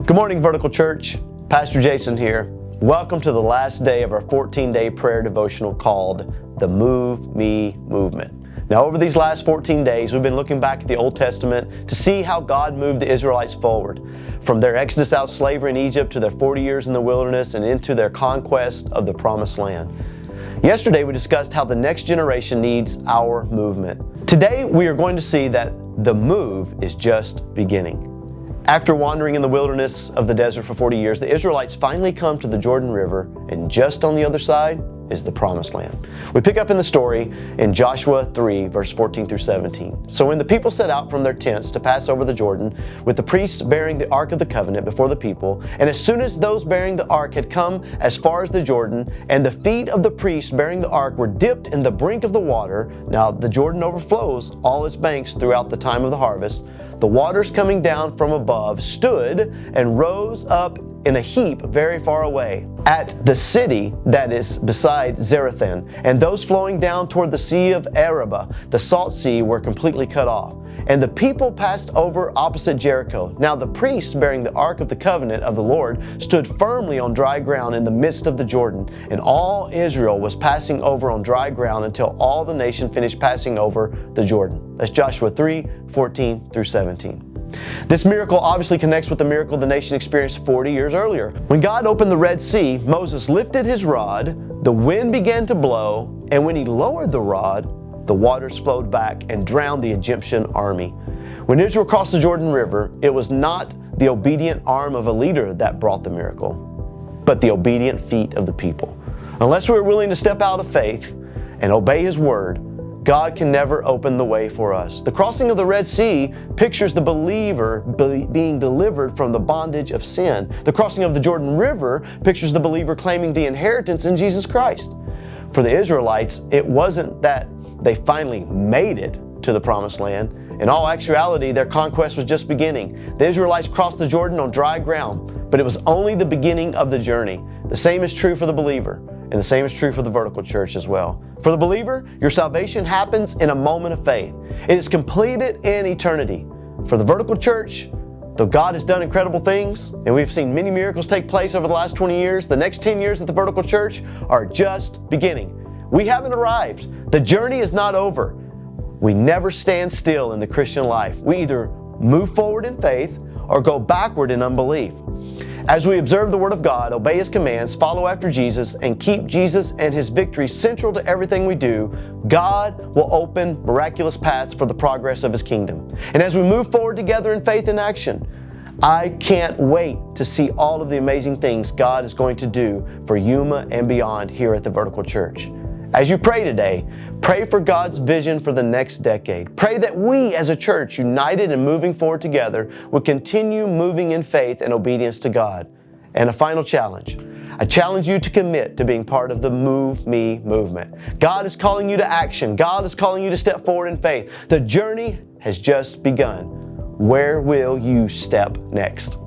Good morning, Vertical Church. Pastor Jason here. Welcome to the last day of our 14-day prayer devotional called the Move Me Movement. Now, over these last 14 days, we've been looking back at the Old Testament to see how God moved the Israelites forward, from their exodus out of slavery in Egypt to their 40 years in the wilderness and into their conquest of the Promised Land. Yesterday, we discussed how the next generation needs our movement. Today, we are going to see that the move is just beginning. After wandering in the wilderness of the desert for 40 years, the Israelites finally come to the Jordan River, and just on the other side is the Promised Land. We pick up in the story in Joshua 3, verse 14 through 17. So when the people set out from their tents to pass over the Jordan, with the priests bearing the Ark of the Covenant before the people, and as soon as those bearing the Ark had come as far as the Jordan, and the feet of the priests bearing the Ark were dipped in the brink of the water, now the Jordan overflows all its banks throughout the time of the harvest, the waters coming down from above stood and rose up in a heap very far away at the city that is beside Zarethan, and those flowing down toward the Sea of Arabah, the Salt Sea, were completely cut off. And the people passed over opposite Jericho. Now the priests bearing the Ark of the Covenant of the Lord stood firmly on dry ground in the midst of the Jordan, and all Israel was passing over on dry ground until all the nation finished passing over the Jordan. That's Joshua 3, 14 through 17. This miracle obviously connects with the miracle the nation experienced 40 years earlier. When God opened the Red Sea, Moses lifted his rod, the wind began to blow, and when he lowered the rod, the waters flowed back and drowned the Egyptian army. When Israel crossed the Jordan River, it was not the obedient arm of a leader that brought the miracle, but the obedient feet of the people. Unless we are willing to step out of faith and obey His word, God can never open the way for us. The crossing of the Red Sea pictures the believer being delivered from the bondage of sin. The crossing of the Jordan River pictures the believer claiming the inheritance in Jesus Christ. For the Israelites, it wasn't that they finally made it to the Promised Land. In all actuality, their conquest was just beginning. The Israelites crossed the Jordan on dry ground, but it was only the beginning of the journey. The same is true for the believer, and the same is true for the Vertical Church as well. For the believer, your salvation happens in a moment of faith. It is completed in eternity. For the Vertical Church, though God has done incredible things, and we've seen many miracles take place over the last 20 years, the next 10 years at the Vertical Church are just beginning. We haven't arrived. The journey is not over. We never stand still in the Christian life. We either move forward in faith or go backward in unbelief. As we observe the Word of God, obey His commands, follow after Jesus, and keep Jesus and His victory central to everything we do, God will open miraculous paths for the progress of His kingdom. And as we move forward together in faith and action, I can't wait to see all of the amazing things God is going to do for Yuma and beyond here at the Vertical Church. As you pray today, pray for God's vision for the next decade. Pray that we as a church, united and moving forward together, will continue moving in faith and obedience to God. And a final challenge. I challenge you to commit to being part of the Move Me movement. God is calling you to action. God is calling you to step forward in faith. The journey has just begun. Where will you step next?